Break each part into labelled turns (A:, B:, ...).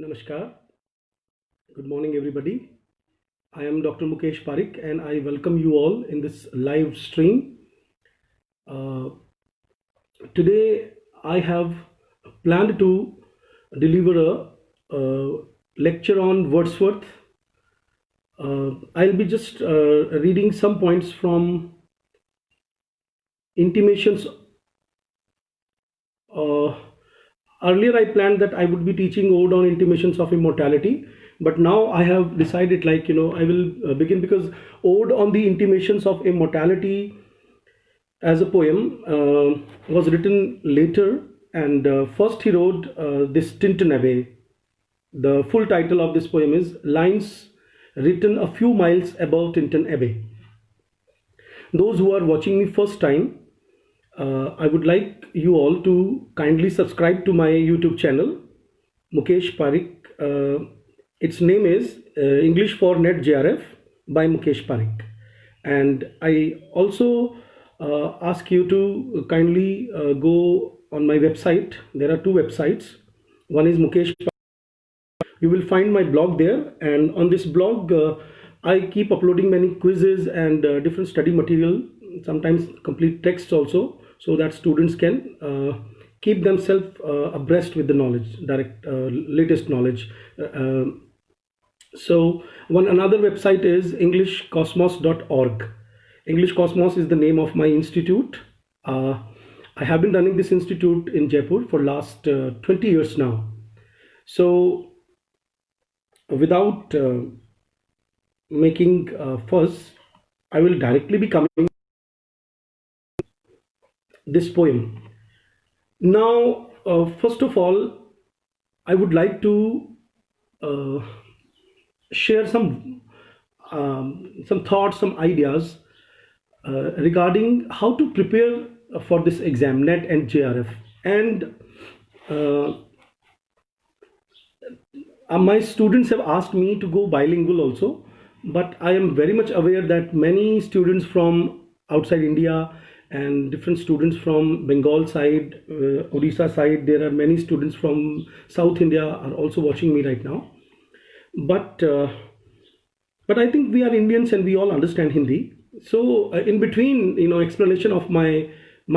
A: Namaskar. Good morning, everybody. I am Dr. Mukesh Parikh, and I welcome you all in this live stream. Uh, Today, I have planned to deliver a lecture on Wordsworth. I'll be just reading some points from Intimations. Uh, Earlier, I planned that I would be teaching Ode on Intimations of Immortality, but now I have decided, I will begin because Ode on the Intimations of Immortality as a poem was written later, and first he wrote this Tinton Abbey. The full title of this poem is Lines Written a Few Miles Above Tinton Abbey. Those who are watching me first time, I would like you all to kindly subscribe to my YouTube channel, Mukesh Parikh. Its name is English for Net JRF by Mukesh Parikh. And I also ask you to kindly go on my website. There are two websites. One is Mukesh. You will find my blog there, and on this blog, I keep uploading many quizzes and different study material, sometimes complete texts also, so that students can keep themselves abreast with the knowledge, latest knowledge. So one another website is englishcosmos.org. English Cosmos is the name of my institute. I have been running this institute in Jaipur for last 20 years now. So without making fuss, I will directly be coming this poem. Now, first of all, I would like to share some thoughts, some ideas regarding how to prepare for this exam, NET and JRF. And my students have asked me to go bilingual also, but I am very much aware that many students from outside India and different students from Bengal side, Odisha side, there are many students from South India are also watching me right now. But I think we are Indians and we all understand Hindi. So in between, explanation of my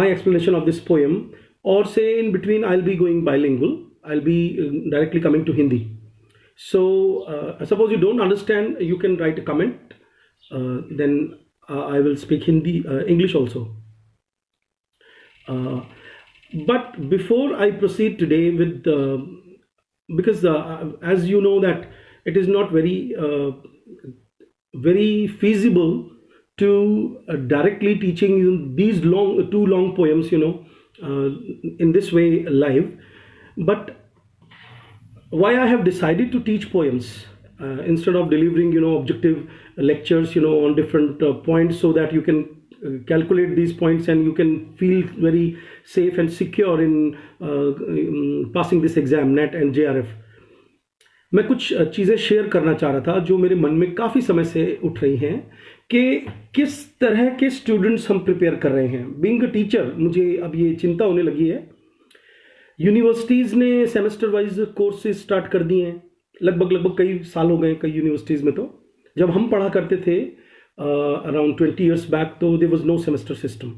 A: explanation of this poem, or say in between, I'll be going bilingual. I'll be directly coming to Hindi. So suppose you don't understand, you can write a comment. Then I will speak Hindi, English also. But before I proceed today with because as you know that it is not very feasible to directly teaching you these two long poems, in this way live. But why I have decided to teach poems instead of delivering, objective lectures, on different points, so that you can calculate these points and you can feel very safe and secure in passing this exam, NET and JRF. मैं कुछ चीज़ें share करना चाह रहा था जो मेरे मन में काफ़ी समय से उठ रही हैं कि किस तरह के स्टूडेंट्स हम प्रिपेयर कर रहे हैं. बीइंग अ टीचर, मुझे अब ये चिंता होने लगी है. यूनिवर्सिटीज़ ने सेमेस्टर वाइज कोर्सेज स्टार्ट कर दिए हैं. लगभग कई साल हो गए कई यूनिवर्सिटीज़ में. तो जब हम पढ़ा करते थे अराउंड 20 years बैक, तो there was no semester system.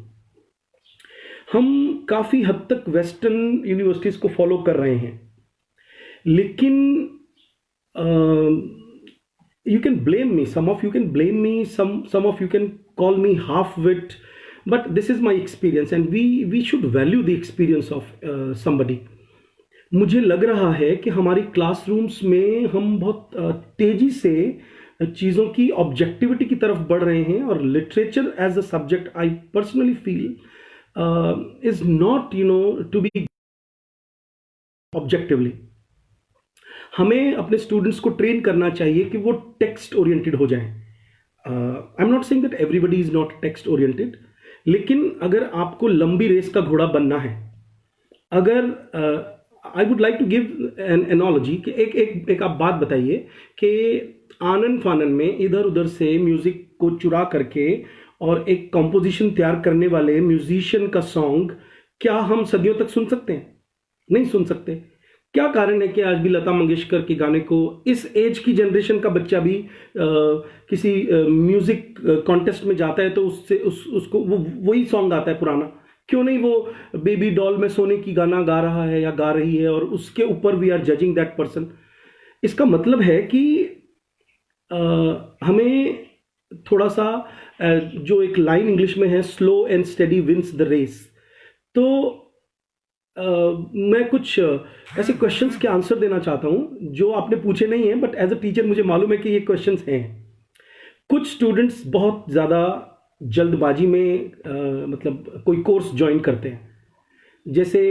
A: हम काफ़ी हद तक वेस्टर्न यूनिवर्सिटीज़ को फॉलो कर रहे हैं, लेकिन you can blame me, some of you can blame me, some of you can call me half-wit, but this is my experience and we should value the experience of somebody. मुझे लग रहा है कि हमारी क्लासरूम्स में हम बहुत तेजी से चीज़ों की ऑब्जेक्टिविटी की तरफ बढ़ रहे हैं, और literature as a subject I personally feel is not to be objectively. हमें अपने स्टूडेंट्स को ट्रेन करना चाहिए कि वो टेक्स्ट ओरिएंटेड हो जाएं. I am not saying that everybody is not text oriented, लेकिन अगर आपको लंबी रेस का घोड़ा बनना है, अगर I would like to give an analogy कि एक आप बात बताइए कि आनन फानन में इधर उधर से म्यूजिक को चुरा करके और एक कॉम्पोजिशन तैयार करने वाले म्यूजिशियन का सॉन्ग क्या हम सदियों तक सुन सकते हैं? नहीं सुन सकते. क्या कारण है कि आज भी लता मंगेशकर के गाने को इस एज की जनरेशन का बच्चा भी किसी म्यूजिक कॉन्टेस्ट में जाता है तो उससे उसको वो वही सॉन्ग आता है पुराना? क्यों नहीं वो बेबी डॉल में सोने की गाना गा रहा है या गा रही है और उसके ऊपर we are judging that person? इसका मतलब है कि अ, हमें थोड़ा सा जो एक लाइन इंग्लिश में है, slow and steady wins the race. तो मैं कुछ ऐसे क्वेश्चंस के आंसर देना चाहता हूं जो आपने पूछे नहीं हैं, बट एज अ टीचर मुझे मालूम है कि ये क्वेश्चंस हैं। कुछ स्टूडेंट्स बहुत ज़्यादा जल्दबाजी में मतलब कोई कोर्स ज्वाइन करते हैं। जैसे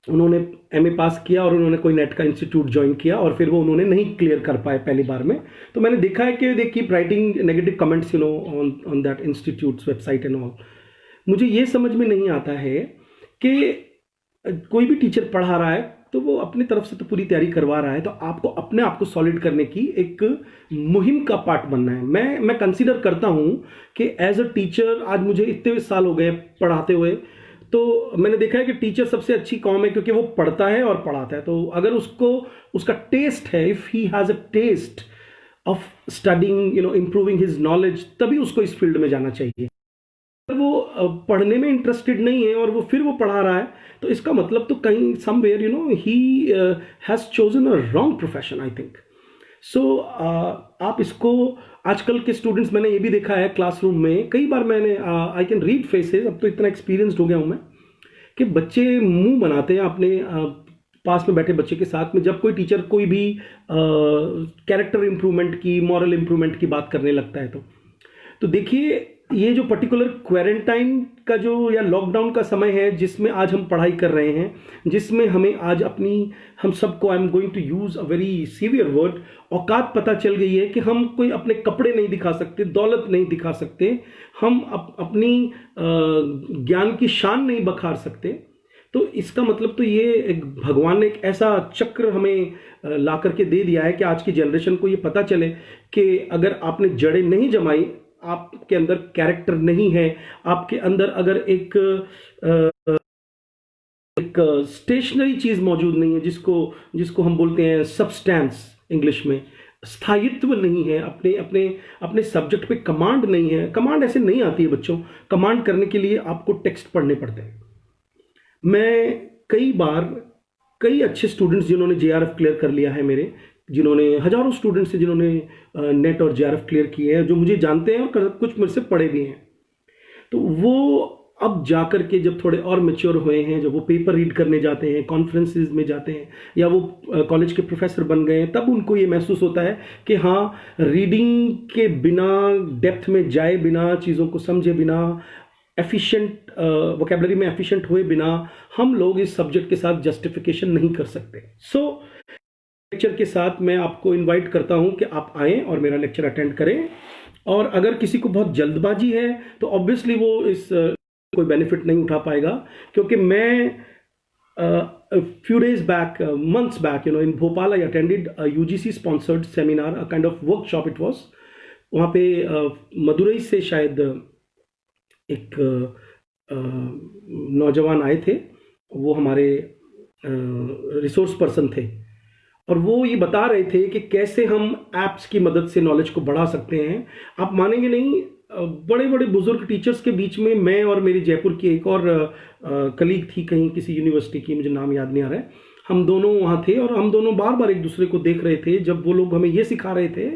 A: उन्होंने एमए पास किया और उन्होंने कोई नेट का इंस्टीट्यूट ज्वाइन किया और फिर वो उन्होंने नहीं क्लियर कर पाए पहली बार में। तो मैंने देखा है कि they keep writing negative comments on that institutes website and all. मुझे ये समझ में नहीं आता है कि कोई भी टीचर पढ़ा रहा है तो वो अपनी तरफ से तो पूरी तैयारी करवा रहा है, तो आपको अपने आप को सॉलिड करने की एक मुहिम का पार्ट बनना है। मैं कंसीडर करता हूं कि एज अ टीचर, आज मुझे इतने साल हो गए पढ़ाते हुए, तो मैंने देखा है कि टीचर सबसे अच्छी कॉम है क्योंकि वो पढ़ता है और पढ़ाता है। तो अगर उसको उसका टेस्ट है, if he has a taste of studying improving his knowledge, तभी उसको इस फील्ड में जाना चाहिए। अगर वो पढ़ने में इंटरेस्टेड नहीं है और वो फिर वो पढ़ा रहा है, तो इसका मतलब तो कहीं somewhere he has chosen a wrong profession, I think. So आप इसको, आजकल के स्टूडेंट्स, मैंने ये भी देखा है क्लासरूम में कई बार, मैंने आई कैन रीड फेसेस, अब तो इतना एक्सपीरियंसड हो गया हूं मैं, कि बच्चे मुंह बनाते हैं अपने पास में बैठे बच्चे के साथ में जब कोई टीचर कोई भी कैरेक्टर इंप्रूवमेंट की, मॉरल इंप्रूवमेंट की बात करने लगता है। तो देखिए, ये जो पर्टिकुलर क्वारंटाइन का जो या लॉकडाउन का समय है जिसमें आज हम पढ़ाई कर रहे हैं, जिसमें हमें आज अपनी, हम सबको, I am going to use a very severe word, औकात पता चल गई है कि हम कोई अपने कपड़े नहीं दिखा सकते, दौलत नहीं दिखा सकते, हम अपनी ज्ञान की शान नहीं बखार सकते। तो इसका मतलब तो ये एक भगवान ने एक ऐसा चक्र हमें ला करके दे दिया है कि आज की जनरेशन को ये पता चले कि अगर आपने जड़ें नहीं जमाई, आपके अंदर कैरेक्टर नहीं है, आपके अंदर अगर एक स्टेशनरी चीज मौजूद नहीं है, जिसको जिसको हम बोलते हैं सब्सटेंस इंग्लिश में, स्थायित्व नहीं है, अपने अपने अपने सब्जेक्ट पे कमांड नहीं है। कमांड ऐसे नहीं आती है बच्चों, कमांड करने के लिए आपको टेक्स्ट पढ़ने पड़ते हैं। मैं कई बार, कई अच्छे स्टूडेंट्स जिन्होंने जेआरएफ क्लियर कर लिया है मेरे, जिन्होंने, हजारों स्टूडेंट्स हैं जिन्होंने नेट और जेआरएफ क्लियर किए हैं, जो मुझे जानते हैं और कुछ मुझसे पढ़े भी हैं। तो वो अब जाकर के जब थोड़े और मैच्योर हुए हैं, जब वो पेपर रीड करने जाते हैं, कॉन्फ्रेंसेस में जाते हैं, या वो कॉलेज के प्रोफेसर बन गए हैं, तब उनको ये महसूस होता है कि हाँ, रीडिंग के बिना, डेप्थ में जाए बिना, चीज़ों को समझे बिना, एफिशिएंट वोकेबलरी में एफिशिएंट हुए बिना, हम लोग इस सब्जेक्ट के साथ जस्टिफिकेशन नहीं कर सकते। सो लेक्चर के साथ मैं आपको इनवाइट करता हूं कि आप आएँ और मेरा लेक्चर अटेंड करें। और अगर किसी को बहुत जल्दबाजी है तो ऑब्वियसली वो इस कोई बेनिफिट नहीं उठा पाएगा, क्योंकि मैं few days back, months back, in Bhopal, I attended UGC sponsored seminar, a kind of workshop it was. वहाँ पे मदुरई से शायद एक नौजवान आए थे, वो हमारे रिसोर्स पर्सन थे, और वो ये बता रहे थे कि कैसे हम ऐप्स की मदद से नॉलेज को बढ़ा सकते हैं। आप मानेंगे नहीं, बड़े बड़े बुजुर्ग टीचर्स के बीच में मैं और मेरी जयपुर की एक और कलीग थी, कहीं किसी यूनिवर्सिटी की, मुझे नाम याद नहीं आ रहा है, हम दोनों वहाँ थे और हम दोनों बार बार एक दूसरे को देख रहे थे जब वो लोग हमें ये सिखा रहे थे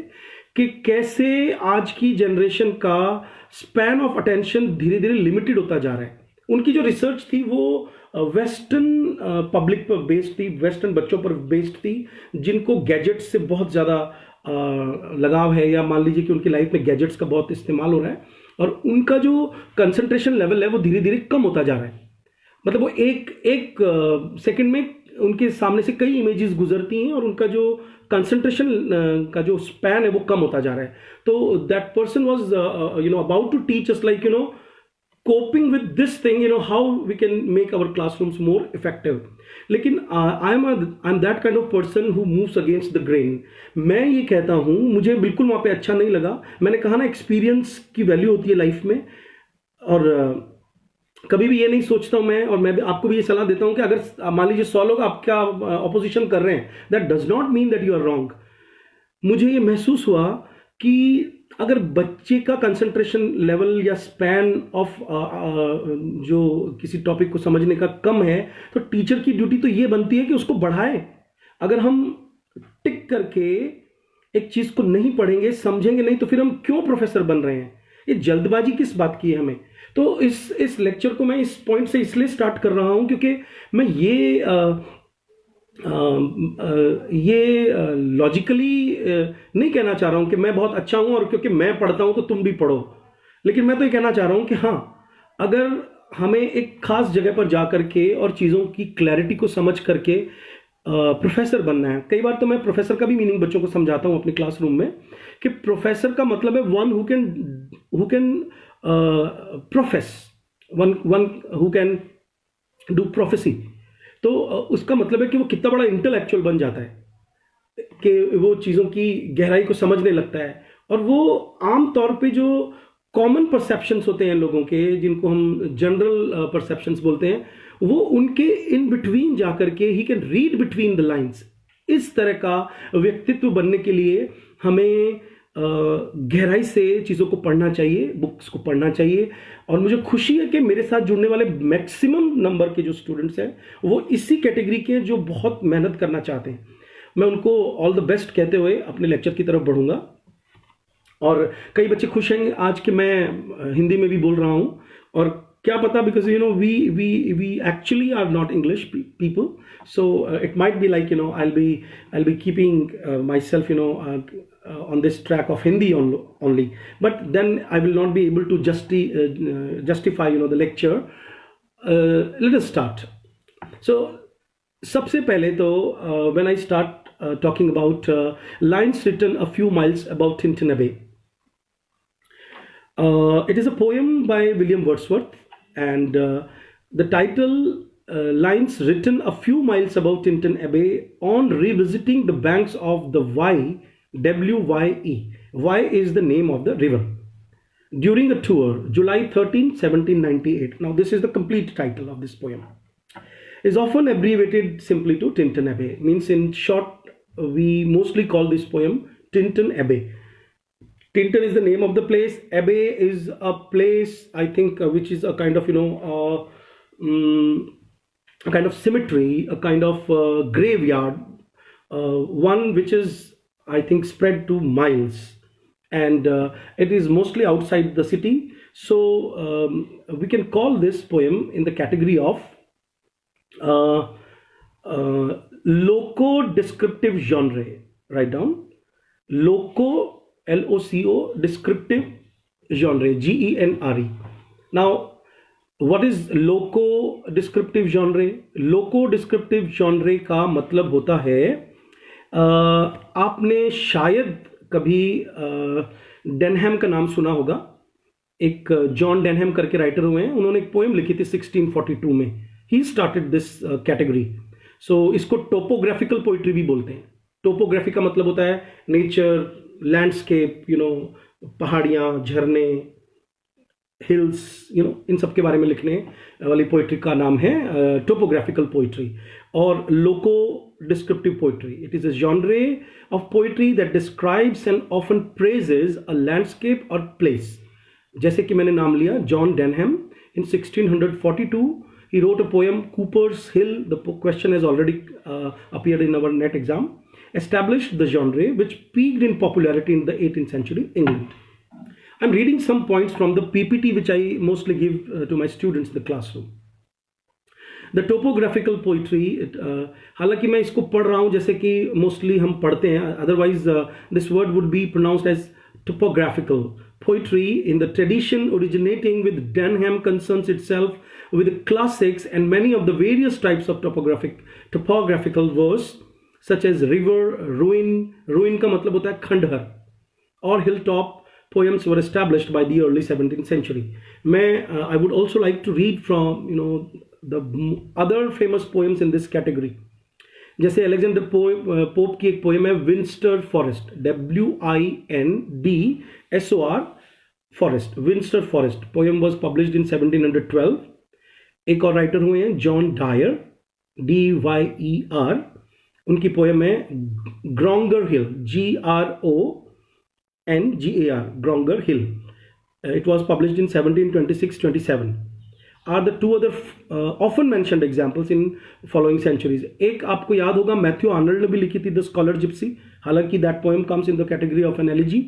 A: कि कैसे आज की जनरेशन का स्पैन ऑफ अटेंशन धीरे धीरे लिमिटेड होता जा रहा है। उनकी जो रिसर्च थी वो वेस्टर्न पब्लिक पर बेस्ड थी, वेस्टर्न बच्चों पर बेस्ड थी, जिनको गैजेट्स से बहुत ज़्यादा लगाव है, या मान लीजिए कि उनकी लाइफ में गैजेट्स का बहुत इस्तेमाल हो रहा है, और उनका जो कंसंट्रेशन लेवल है वो धीरे धीरे कम होता जा रहा है। मतलब वो एक सेकंड में उनके सामने से कई इमेजेस गुजरती हैं और उनका जो कंसंट्रेशन का जो स्पैन है वो कम होता जा रहा है। तो that person was about to teach us, like coping with this thing, how we can make our classrooms more effective. लेकिन I'm that kind of person who moves against the grain. मैं ये कहता हूँ, मुझे बिल्कुल वहाँ पे अच्छा नहीं लगा। मैंने कहा ना, एक्सपीरियंस की वैल्यू होती है लाइफ में, और कभी भी ये नहीं सोचता हूं मैं, और मैं भी आपको भी ये सलाह देता हूं कि अगर मान लीजिए 100 लोग आपका ऑपोजिशन कर रहे हैं, that does not mean that you are wrong. मुझे ये महसूस हुआ कि अगर बच्चे का कंसंट्रेशन लेवल या स्पैन ऑफ जो किसी टॉपिक को समझने का कम है, तो टीचर की ड्यूटी तो ये बनती है कि उसको बढ़ाए। अगर हम टिक करके एक चीज को नहीं पढ़ेंगे, समझेंगे नहीं, तो फिर हम क्यों प्रोफेसर बन रहे हैं? ये जल्दबाजी किस बात की है हमें? तो इस लेक्चर को मैं इस पॉइंट से इसलिए स्टार्ट कर रहा हूं क्योंकि मैं ये लॉजिकली नहीं कहना चाह रहा हूं कि मैं बहुत अच्छा हूं और क्योंकि मैं पढ़ता हूं तो तुम भी पढ़ो। लेकिन मैं तो ये कहना चाह रहा हूं कि हाँ, अगर हमें एक खास जगह पर जा करके और चीज़ों की क्लैरिटी को समझ करके प्रोफेसर बनना है। कई बार तो मैं प्रोफेसर का भी मीनिंग बच्चों को समझाता हूं अपने क्लासरूम में, कि प्रोफेसर का मतलब है one who can profess, one who can do prophecy. तो उसका मतलब है कि वो कितना बड़ा इंटेलेक्चुअल बन जाता है कि वो चीज़ों की गहराई को समझने लगता है। और वो आम तौर पे जो कॉमन परसेप्शंस होते हैं लोगों के, जिनको हम जनरल परसेप्शंस बोलते हैं, वो उनके इन बिटवीन जाकर के he can read between the lines. इस तरह का व्यक्तित्व बनने के लिए हमें गहराई से चीज़ों को पढ़ना चाहिए, बुक्स को पढ़ना चाहिए। और मुझे खुशी है कि मेरे साथ जुड़ने वाले मैक्सिमम नंबर के जो स्टूडेंट्स हैं वो इसी कैटेगरी के हैं, जो बहुत मेहनत करना चाहते हैं। मैं उनको ऑल द बेस्ट कहते हुए अपने लेक्चर की तरफ बढ़ूंगा। और कई बच्चे खुश हैं आज कि मैं हिंदी में भी बोल रहा हूं, और क्या पता, because we actually are not English people, so it might be like I'll be keeping myself on this track of Hindi only, but then I will not be able to justify the lecture. Let us start. So सबसे पहले तो when I start talking about lines written a few miles above Tintin Abbey. It is a poem by William Wordsworth, and the title lines written a few miles above Tintin Abbey on revisiting the banks of the Wye, W-Y-E. Wye is the name of the river. During a tour, July 13, 1798. Now this is the complete title of this poem. Is often abbreviated simply to Tintin Abbey. Means in short, we mostly call this poem Tintin Abbey. Tintin is the name of the place. Abbey is a place, I think, which is a kind of a kind of cemetery, a kind of graveyard, one which is, I think, spread to miles, and it is mostly outside the city. So we can call this poem in the category of loco descriptive genre. Write down loco, L-O-C-O, descriptive genre, G-E-N-R-E. Now, what is loco descriptive genre? Loco descriptive genre का मतलब होता है, आपने शायद कभी डेनहैम का नाम सुना होगा। एक जॉन डेनहैम करके राइटर हुए हैं, उन्होंने एक पोएम लिखी थी 1642 में। He started this category. So इसको टोपोग्राफिकल पोइट्री भी बोलते हैं। टोपोग्राफी का मतलब होता है नेचर, लैंडस्केप, पहाड़ियाँ, झरने, हिल्स, इन सब के बारे में लिखने वाली पोइट्री का नाम है टोपोग्राफिकल पोइट्री। और loco descriptive poetry, it is a genre of poetry that describes and often praises a landscape और प्लेस। जैसे कि मैंने नाम लिया John Denham, in 1642 he wrote a poem, Cooper's Hill. The question has already appeared in our NET exam. Established the genre, which peaked in popularity in the 18th century England. I'm reading some points from the PPT which I mostly give to my students in the classroom. The topographical poetry, हालांकि मैं इसको पढ़ रहा हूँ जैसे कि mostly हम पढ़ते हैं, otherwise this word would be pronounced as topographical. Poetry in the tradition originating with Denham concerns itself with the classics and many of the various types of topographical verse such as river, ruin का मतलब होता है खंडहर, और hilltop poems were established by the early 17th century. I would also like to read from the other famous poems in this category. जैसे Alexander Pope की एक poem है Windsor forest, WINDSOR forest, Windsor forest. Poem was published in 1712. एक और writer हुए हैं John Dyer, DYER, उनकी poem है ग्रोंगर हिल, GRONGAR, ग्रोंगर hill. It was published in 1726-27. Are the two other often mentioned examples in following centuries. एक आपको याद होगा मैथ्यू आर्नल्ड ने भी लिखी थी द स्कॉलर जिप्सी, हालांकि that poem comes in the category of an elegy,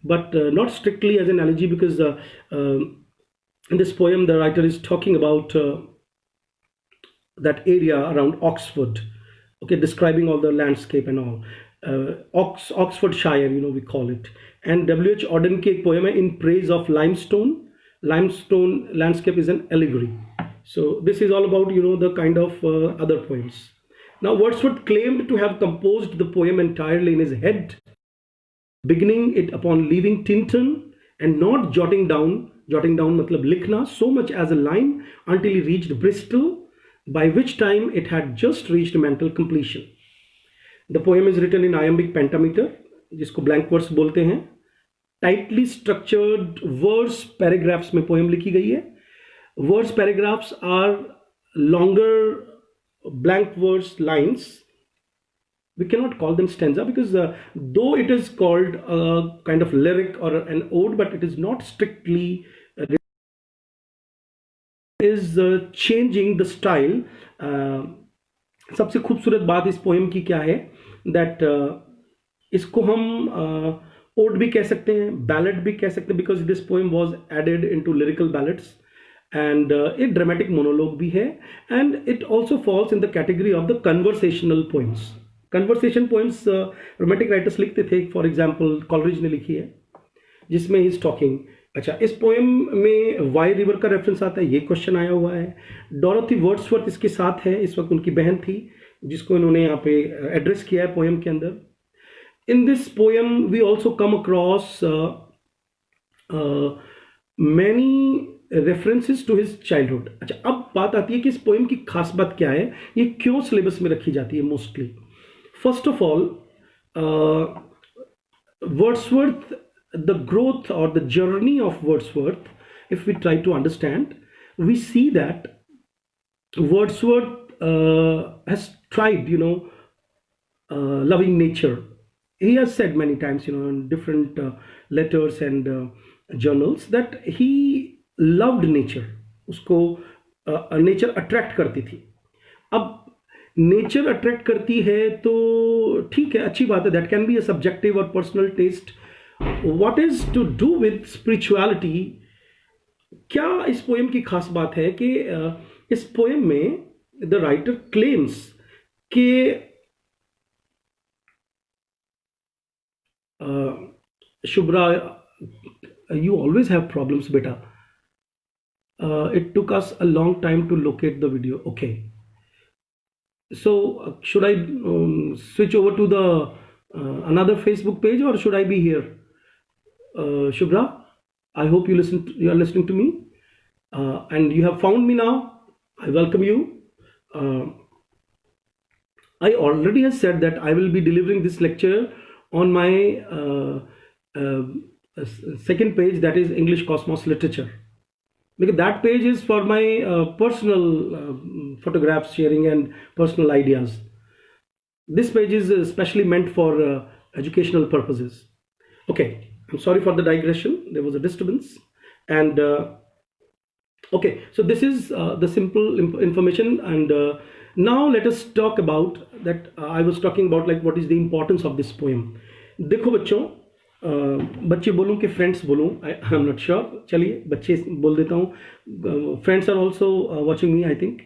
A: but not strictly as an elegy, because in this poem the writer is talking about that area around Oxford, okay, describing all the landscape and all. Oxfordshire, we call it. And W.H. Auden की एक poem है In Praise of Limestone. Limestone landscape is an allegory. So this is all about the kind of other poems. Now Wordsworth claimed to have composed the poem entirely in his head, beginning it upon leaving Tintern and not jotting down matlab likhna, so much as a line until he reached Bristol, by which time it had just reached mental completion. The poem is written in iambic pentameter, जिसको blank verse बोलते हैं. Tightly structured verse paragraphs में poem लिखी गई है. Verse paragraphs are longer blank verse lines. We cannot call them stanza because though it is called a kind of lyric or an ode, but it is not strictly is changing the style. सबसे खूबसूरत बात इस poem की क्या है, that इसको हम odd भी कह सकते हैं, बैलेड भी कह सकते हैं, because this poem was added into lyrical ballads, and एक ड्रामेटिक मोनोलॉग भी है, and it also falls in the category of the conversational poems. Conversation poems romantic writers लिखते थे. फॉर एग्जाम्पल कॉलरिज ने लिखी है जिसमें ही इज टॉकिंग. अच्छा, इस पोएम में वाई रिवर का रेफरेंस आता है, ये क्वेश्चन आया हुआ है. डोरोथी वर्ड्सवर्थ इसके साथ है, इस वक्त उनकी बहन थी जिसको इन्होंने यहाँ पे एड्रेस किया है पोएम के अंदर. In this poem we also come across many references to his childhood. अच्छा, अब बात आती है कि इस पोएम की खास बात क्या है, ये क्यों सिलेबस में रखी जाती है mostly. First of all, Wordsworth, the growth or the journey of Wordsworth, if we try to understand, we see that Wordsworth has tried, loving nature. He has said many times, in different letters and journals, that he loved nature. उसको nature attract करती थी. अब nature attract करती है तो ठीक है, अच्छी बात है, that can be a subjective और personal taste. What is to do with spirituality? क्या इस पोएम की खास बात है कि इस पोएम में द राइटर क्लेम्स कि Shubhra, you always have problems, beta. It took us a long time to locate the video. Okay. So, should I switch over to the another Facebook page, or should I be here? Shubhra, I hope you are listening to me, and you have found me now. I welcome you. I already have said that I will be delivering this lecture on my second page, that is English Cosmos Literature, because that page is for my personal photographs sharing and personal ideas. This page is especially meant for educational purposes. Okay, I'm sorry for the digression, there was a disturbance. And okay, so this is the simple information, and now let us talk about that. I was talking about like what is the importance of this poem. देखो बच्चों, बच्चे बोलूं कि friends बोलूं, I am not sure. चलिए बच्चे बोल देता हूं. Friends are also watching me, I think.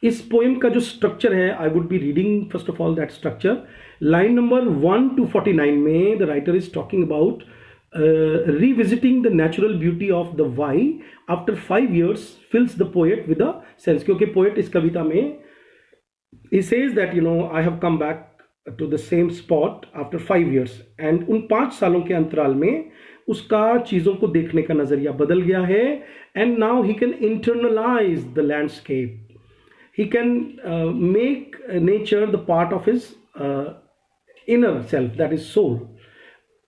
A: इस पोएम का जो स्ट्रक्चर है, I would be reading first of all that structure. Line number 1 to 49 में the writer is talking about revisiting the natural beauty of the why after 5 years fills the poet with a sense. क्योंकि poet इस कविता में he says that I have come back to the same spot after 5 years, and उन 5 सालों के अंतराल में उसका चीज़ों को देखने का नज़रिया बदल गया है, and now he can internalize the landscape. He can make nature the part of his inner self, that is soul.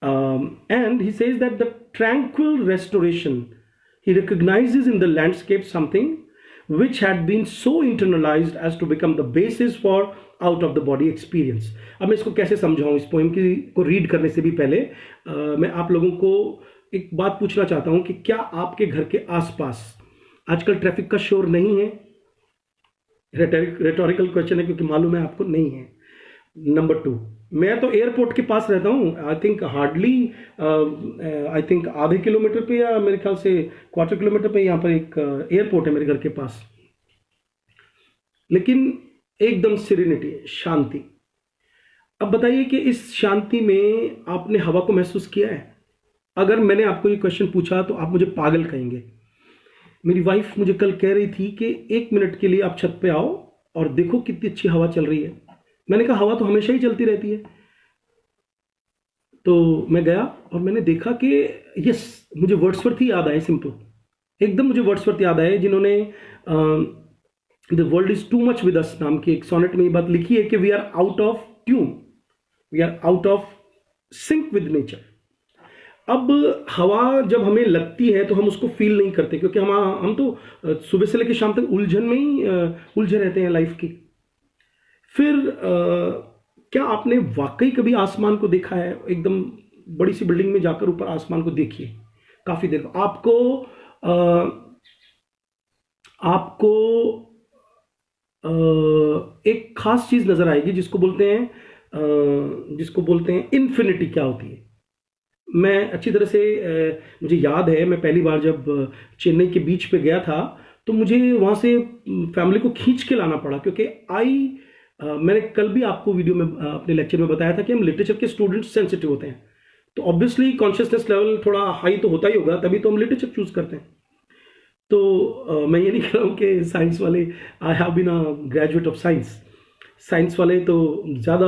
A: And he says that the tranquil restoration, He recognizes in the landscape something which had been so internalized as to become the basis for out of the body experience. अब मैं इसको कैसे समझाऊं, इस poem की को read करने से भी पहले मैं आप लोगों को एक बात पूछना चाहता हूं कि क्या आपके घर के आसपास आजकल ट्रैफिक का शोर नहीं है? रेटोरिकल क्वेश्चन है क्योंकि मालूम है आपको नहीं है. नंबर 2, मैं तो एयरपोर्ट के पास रहता हूँ. I think hardly I think आधे किलोमीटर पे या मेरे ख्याल से क्वार्टर किलोमीटर पे यहाँ पर एक एयरपोर्ट है मेरे घर के पास. लेकिन एकदम सिरेनिटी, शांति. अब बताइए कि इस शांति में आपने हवा को महसूस किया है? अगर मैंने आपको ये क्वेश्चन पूछा तो आप मुझे पागल कहेंगे. मेरी वाइफ मुझे कल कह रही थी कि 1 मिनट के लिए आप छत पे आओ और देखो कितनी अच्छी हवा चल रही है. मैंने कहा हवा तो हमेशा ही चलती रहती है. तो मैं गया और मैंने देखा कि यस, मुझे वर्ड्सवर्थ ही याद आए. सिंपल एकदम मुझे वर्ड्सवर्थ याद आए, जिन्होंने the world is too much with us नाम की एक सोनेट में ये बात लिखी है कि we are out of tune, we are out of sync with nature. अब हवा जब हमें लगती है तो हम उसको फील नहीं करते क्योंकि हम तो सुबह से लेकर शाम तक उलझन में ही उलझे रहते हैं लाइफ की. फिर क्या आपने वाकई कभी आसमान को देखा है? एकदम बड़ी सी बिल्डिंग में जाकर ऊपर आसमान को देखिए काफी देर. आपको एक खास चीज नजर आएगी जिसको बोलते हैं इन्फिनिटी. क्या होती है? मैं अच्छी तरह से मुझे याद है, मैं पहली बार जब चेन्नई के बीच पे गया था तो मुझे वहां से फैमिली को खींच के लाना पड़ा क्योंकि मैंने कल भी आपको वीडियो में अपने लेक्चर में बताया था कि हम लिटरेचर के स्टूडेंट्स सेंसिटिव होते हैं. तो ऑब्वियसली कॉन्शियसनेस लेवल थोड़ा हाई तो होता ही होगा, तभी तो हम लिटरेचर चूज करते हैं. तो मैं ये नहीं कह रहा हूँ कि साइंस वाले, I have been a graduate of science वाले तो ज़्यादा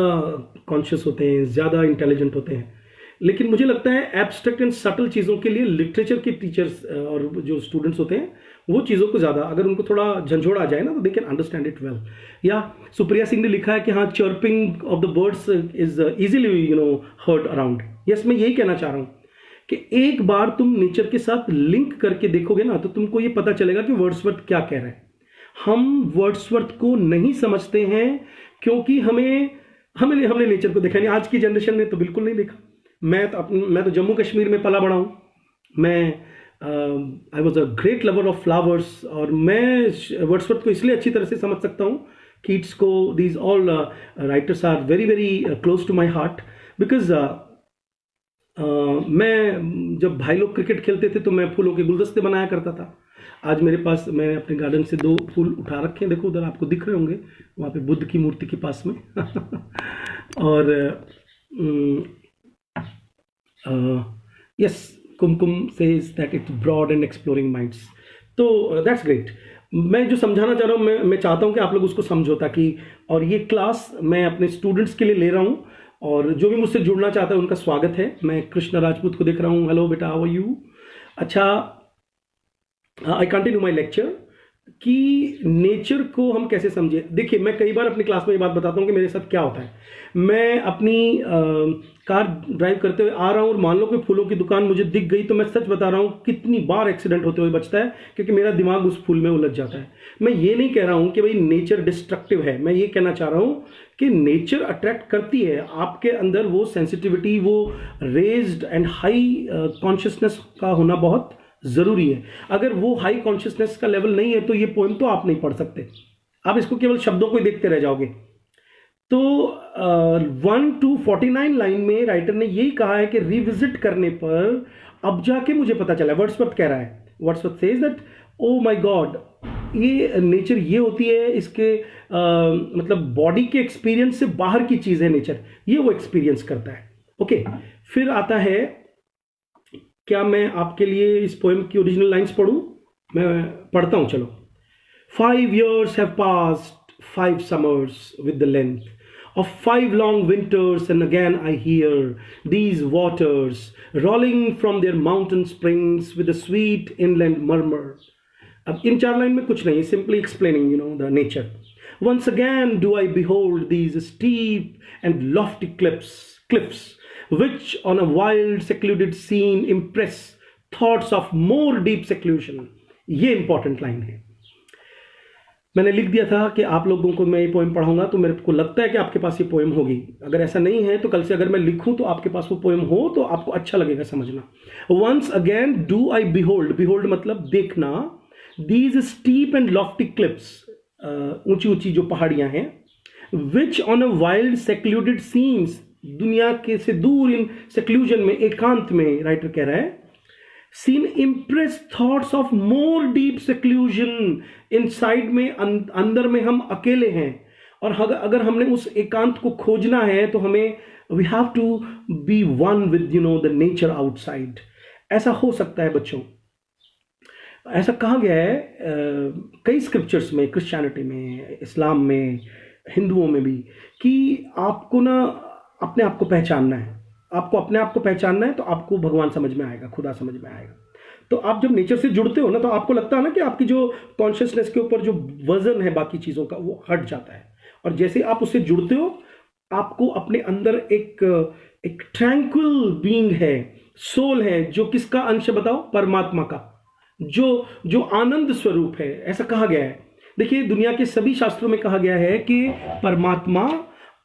A: कॉन्शियस होते हैं, ज़्यादा इंटेलिजेंट होते हैं. लेकिन मुझे लगता है एब्स्ट्रैक्ट एंड सटल चीज़ों के लिए लिटरेचर के टीचर्स और जो स्टूडेंट्स होते हैं वो चीज़ों को ज़्यादा, अगर उनको थोड़ा झंझोड़ आ जाए ना तो they can understand it well. या सुप्रिया सिंह ने लिखा है कि हाँ, chirping of the birds is easily heard around. Yes, मैं यही कहना चाह रहा हूँ कि एक बार तुम नेचर के साथ लिंक करके देखोगे ना तो तुमको ये पता चलेगा कि वर्ड्सवर्थ क्या कह रहे हैं. हम वर्ड्सवर्थ को नहीं समझते हैं क्योंकि हमने नेचर को देखा नहीं. आज की जनरेशन ने तो बिल्कुल नहीं देखा. मैं तो जम्मू कश्मीर में पला बड़ा हूँ. मैं I was a great lover of flowers और मैं वर्ड्सवर्थ को इसलिए अच्छी तरह से समझ सकता हूँ. कीट्स को, these all writers are very very close to my heart because मैं जब भाई लोग क्रिकेट खेलते थे तो मैं फूलों के गुलदस्ते बनाया करता था. आज मेरे पास, मैंने अपने गार्डन से 2 फूल उठा रखे हैं, देखो उधर आपको दिख रहे होंगे, वहाँ पे बुद्ध की मूर्ति के पास में. और yes, Kumkum says that it's broad and exploring minds. तो दैट्स ग्रेट. मैं जो समझाना चाह रहा हूँ, मैं चाहता हूँ कि आप लोग उसको समझो, ताकि, और ये क्लास मैं अपने स्टूडेंट्स के लिए ले रहा हूँ और जो भी मुझसे जुड़ना चाहता है उनका स्वागत है. मैं कृष्णा राजपूत को देख रहा हूँ. हेलो बेटा, हाउ आर यू? अच्छा, आई कंटिन्यू माई लेक्चर कि नेचर को हम कैसे समझे. देखिए, मैं कई बार अपनी क्लास में ये बात बताता हूँ कि मेरे साथ क्या होता है. मैं अपनी कार ड्राइव करते हुए आ रहा हूँ और मान लो कि फूलों की दुकान मुझे दिख गई तो मैं सच बता रहा हूँ कितनी बार एक्सीडेंट होते हुए बचता है क्योंकि मेरा दिमाग उस फूल में उलझ जाता है. मैं ये नहीं कह रहा हूँ कि भाई नेचर डिस्ट्रक्टिव है. मैं ये कहना चाह रहा हूँ कि नेचर अट्रैक्ट करती है. आपके अंदर वो सेंसिटिविटी, वो रेज्ड एंड हाई कॉन्शियसनेस का होना बहुत ज़रूरी है. अगर वो हाई कॉन्शियसनेस का लेवल नहीं है तो ये पोएम तो आप नहीं पढ़ सकते. आप इसको केवल शब्दों को ही देखते रह जाओगे. तो 1 to 49 लाइन में राइटर ने यही कहा है कि रिविजिट करने पर अब जाके मुझे पता चला. वर्ड्सवर्थ कह रहा है, Wordsworth says that oh my God, ये नेचर ये होती है, इसके मतलब बॉडी के एक्सपीरियंस से बाहर की चीज़ है नेचर, ये वो एक्सपीरियंस करता है. ओके, फिर आता है, क्या मैं आपके लिए इस पोएम की ओरिजिनल लाइंस पढ़ूं? मैं पढ़ता हूं, चलो. 5 years have passed, 5 summers with the length of 5 long winters, and again I hear these waters rolling from their mountain springs with a sweet inland murmur. अब इन 4 लाइन में कुछ नहीं, simply explaining, the nature. Once again do I behold these steep and lofty cliffs, which on a wild secluded scene impress thoughts of more deep seclusion. ये important line है. मैंने लिख दिया था कि आप लोगों को मैं ये पोएम पढ़ाऊंगा, तो मेरे को लगता है कि आपके पास ये पोएम होगी. अगर ऐसा नहीं है तो कल से अगर मैं लिखूं तो आपके पास वो पोएम हो तो आपको अच्छा लगेगा समझना. Once again do I behold मतलब देखना, these steep and lofty cliffs, ऊंची ऊंची जो पहाड़ियां हैं, which on a wild secluded scenes, दुनिया के से दूर इन सेक्लूजन में, एकांत में, राइटर कह रहा है, scene impress thoughts of more deep seclusion, inside में, अंदर में हम अकेले हैं, और अगर हमने उस एकांत को खोजना है तो हमें we have to be one with the nature outside. ऐसा हो सकता है बच्चों, ऐसा कहा गया है कई स्क्रिप्चर्स में, क्रिश्चियनिटी में, इस्लाम में, हिंदुओं में भी, कि आपको ना अपने आप को पहचानना है. आपको अपने आप को पहचानना है तो आपको भगवान समझ में आएगा, खुदा समझ में आएगा. तो आप जब नेचर से जुड़ते हो ना, तो आपको लगता है ना कि आपकी जो कॉन्शियसनेस के ऊपर जो वजन है बाकी चीज़ों का, वो हट जाता है. और जैसे आप उससे जुड़ते हो, आपको अपने अंदर एक ट्रैंक्विल बीइंग है, सोल है, जो किसका अंश है बताओ? परमात्मा का, जो आनंद स्वरूप है. ऐसा कहा गया है. देखिए, दुनिया के सभी शास्त्रों में कहा गया है कि परमात्मा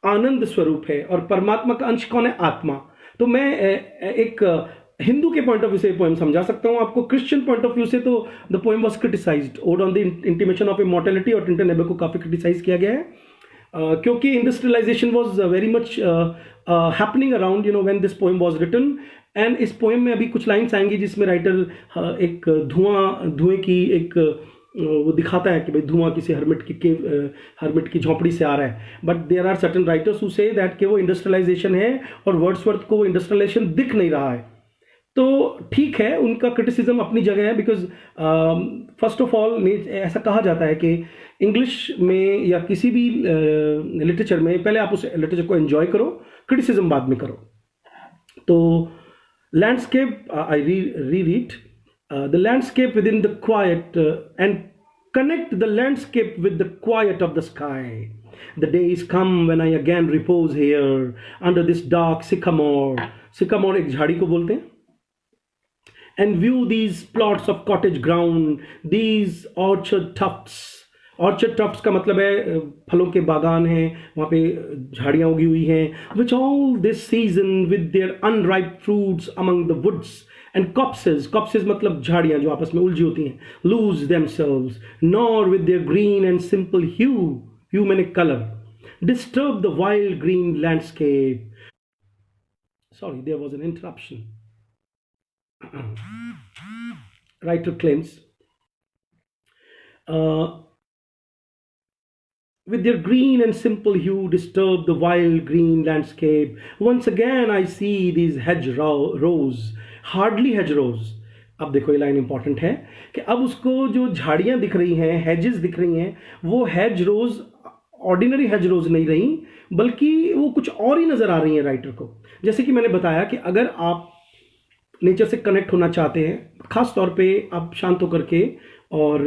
A: आनंद स्वरूप है, और परमात्मा का अंश कौन है? आत्मा. तो मैं एक हिंदू के पॉइंट ऑफ व्यू से पोएम समझा सकता हूं आपको. क्रिश्चियन पॉइंट ऑफ व्यू से तो the poem was criticized. Ode on the intimation of immortality और टिंटन एबे को काफी क्रिटिसाइज किया गया है, क्योंकि industrialization was very much happening around when this poem was written. And इस पोएम में अभी कुछ लाइन्स आएंगी जिसमें राइटर एक धुएं की एक वो दिखाता है कि भाई धुआं किसी हर्मिट की झोंपड़ी से आ रहा है. But there are certain writers who say that कि वो इंडस्ट्रियलाइजेशन है, और वर्ड्सवर्थ को वो इंडस्ट्रियलाइजेशन दिख नहीं रहा है. तो ठीक है, उनका क्रिटिसिज्म अपनी जगह है, बिकॉज फर्स्ट ऑफ ऑल ऐसा कहा जाता है कि इंग्लिश में या किसी भी लिटरेचर में पहले आप उस लिटरेचर को एंजॉय करो, क्रिटिसिज्म बाद में करो. तो landscape, I read the landscape within the quiet, and connect the landscape with the quiet of the sky. The days come when I again repose here under this dark sycamore. Sycamore एक झाड़ी को बोलते हैं. And view these plots of cottage ground, these orchard tufts. Orchard Tufts का मतलब है फलों के बागान हैं, वहाँ पे झाड़ियाँ उगी हुई हैं. Which all this season with their unripe fruits among the woods and copses मतलब झाड़ियाँ जो आपस में उलझी होती हैं. Lose themselves nor with their green and simple hue मैंने colour, disturb the wild green landscape. Sorry, there was an interruption. Writer claims, with their green and simple hue disturb the wild green landscape. Once again I see these hedgerows, hardly hedgerows. अब देखो ये line important है कि अब उसको जो झाड़ियां दिख रही हैं, hedges दिख रही हैं, वो hedgerows ऑर्डिनरी hedgerows नहीं रही, बल्कि वो कुछ और ही नजर आ रही हैं राइटर को. जैसे कि मैंने बताया कि अगर आप नेचर से कनेक्ट होना चाहते हैं, खास तौर पे आप शांत होकर के और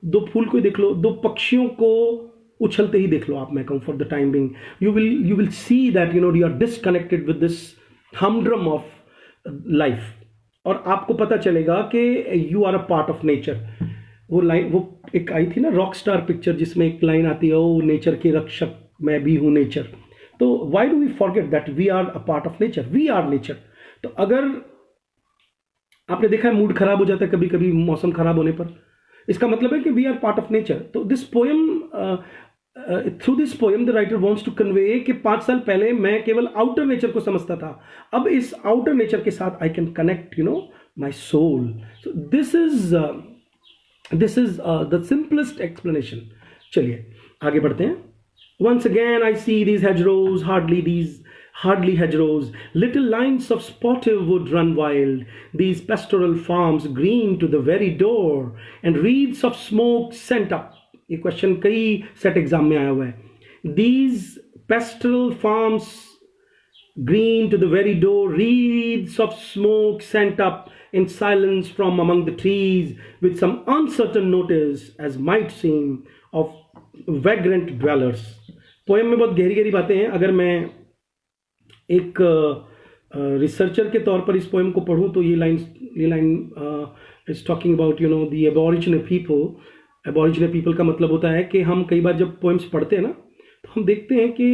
A: दो फूल को देख लो, दो पक्षियों को उछलते ही देख लो आप, मैं कहूँ for the time being, you will see that you are disconnected with this humdrum of life, और आपको पता चलेगा कि you are a part of nature. वो एक आई थी ना रॉक स्टार पिक्चर, जिसमें एक लाइन आती है, ओ नेचर के रक्षक मैं भी हूँ नेचर. तो why do we forget that we are a part of nature, we are nature. तो अगर आपने देखा है मूड खराब हो जाता है कभी कभी मौसम खराब होने पर, इसका मतलब है कि we are part of nature. तो this poem, through this poem the writer wants to convey कि 5 साल पहले मैं केवल आउटर नेचर को समझता था, अब इस आउटर नेचर के साथ I can connect my soul. So this is the simplest explanation. चलिए आगे बढ़ते हैं. Once again I see these hedgerows, hardly hedgerows, little lines of spotted wood run wild, these pastoral farms green to the very door, and wreaths of smoke sent up. ये question कई set exam में आया हुआ है. These pastoral farms green to the very door, wreaths of smoke sent up in silence from among the trees, with some uncertain notice, as might seem, of vagrant dwellers. Poem में बहुत गहरी गहरी बातें हैं. अगर मैं एक रिसर्चर के तौर पर इस पोएम को पढ़ूं तो ये लाइंस ये line is talking about the aboriginal people. Aboriginal people का मतलब होता है कि हम कई बार जब पोएम्स पढ़ते हैं ना, तो हम देखते हैं कि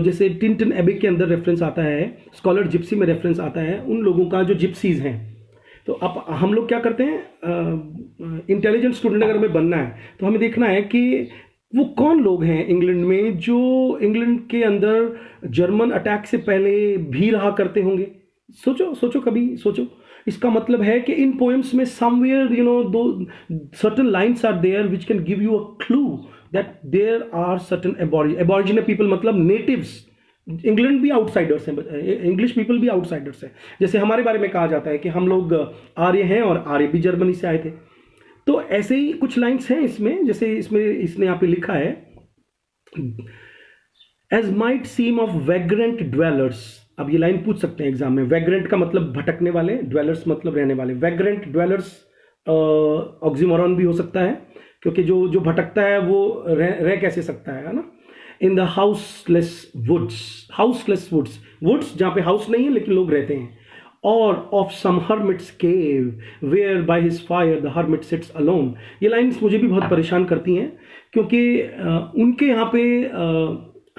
A: जैसे टिंटन एबे के अंदर रेफरेंस आता है, स्कॉलर जिप्सी में रेफरेंस आता है उन लोगों का जो जिप्सीज हैं. तो अब हम लोग क्या करते हैं, इंटेलिजेंट स्टूडेंट अगर हमें बनना है तो हमें देखना है कि वो कौन लोग हैं इंग्लैंड में जो इंग्लैंड के अंदर जर्मन अटैक से पहले भी रहा करते होंगे. सोचो कभी सोचो. इसका मतलब है कि इन पोएम्स में समवेयर दो certain lines are there which can give you a clue that there are certain aboriginal people, मतलब नेटिव्स. इंग्लैंड भी आउटसाइडर्स हैं, इंग्लिश पीपल भी आउटसाइडर्स हैं. जैसे हमारे बारे में कहा जाता है कि हम लोग आर्य हैं और आर्य भी जर्मनी से आए थे. तो ऐसे ही कुछ लाइन्स हैं इसमें, जैसे इसमें इसने यहाँ पे लिखा है, as might seem of vagrant dwellers. अब ये लाइन पूछ सकते हैं एग्जाम में. वैग्रेंट का मतलब भटकने वाले, ड्वेलर्स मतलब रहने वाले. वैग्रेंट ड्वेलर्स ऑक्सीमोरॉन भी हो सकता है, क्योंकि जो भटकता है वो रह कैसे सकता है ना. In the houseless woods, woods जहाँ पे हाउस नहीं है लेकिन लोग रहते हैं. और of some hermits cave where by his fire the hermit sits alone. ये लाइन्स मुझे भी बहुत परेशान करती हैं, क्योंकि उनके यहाँ पे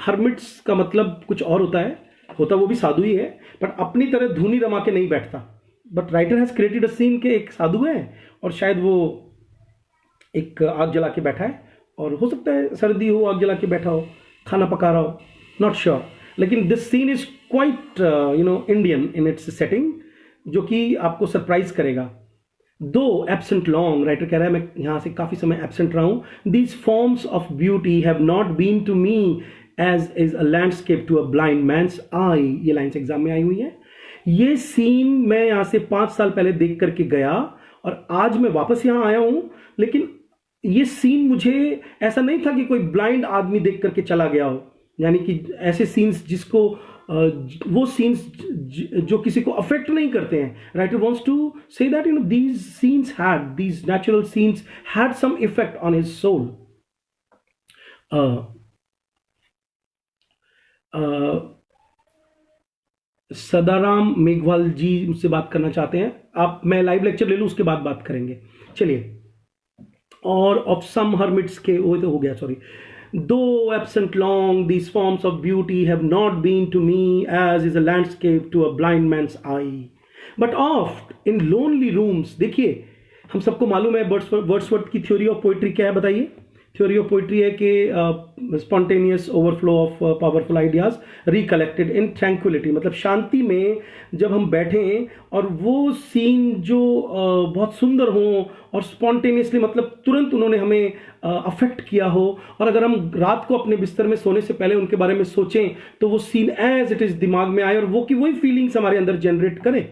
A: हर्मिट्स का मतलब कुछ और होता वो भी साधु ही है, पर अपनी तरह धुनी रमा के नहीं बैठता. But writer has created a scene के एक साधु है और शायद वो एक आग जला के बैठा है, और हो सकता है सर्दी हो, आग जला के बैठा हो, खाना पका रहा हो, नॉट श्योर. लेकिन this scene is quite Indian in its setting, जो कि आपको सरप्राइज करेगा. दो एब्सेंट लॉन्ग, राइटर कह रहा है मैं यहाँ से काफ़ी समय एब्सेंट रहा हूँ. These forms of beauty have not been to me as is a landscape to a blind man's eye. ये लाइन्स एग्जाम में आई हुई है. ये सीन मैं यहाँ से 5 साल पहले देख करके गया और आज मैं वापस यहाँ आया हूँ, लेकिन ये सीन मुझे ऐसा नहीं था कि कोई ब्लाइंड आदमी देख करके चला गया हो. यानी कि ऐसे सीन्स जिसको वो सीन्स जो किसी को अफेक्ट नहीं करते हैं. Writer wants to say that these scenes had, these natural scenes had some effect on his soul. Sadaram Meghwal ji मुझसे बात करना चाहते हैं. आप, मैं लाइव लेक्चर ले लूँ उसके बाद बात करेंगे. चलिए. और ऑफ सम हर्मिट्स के, वो तो हो गया, sorry. Though absent long, these forms of beauty have not been to me as is a landscape to a blind man's eye. But oft in lonely rooms, देखिए हम सबको मालूम है वर्ड्सवर्थ की थ्योरी ऑफ पोइट्री क्या है, बताइए. Theory of poetry है कि spontaneous overflow of powerful ideas recollected in tranquillity. मतलब शांति में जब हम बैठें और वो सीन जो बहुत सुंदर हो और स्पॉन्टेनियसली, मतलब तुरंत उन्होंने हमें अफेक्ट किया हो, और अगर हम रात को अपने बिस्तर में सोने से पहले उनके बारे में सोचें तो वो सीन एज इट इज दिमाग में आए और वो की वही फीलिंग्स हमारे अंदर जनरेट करें,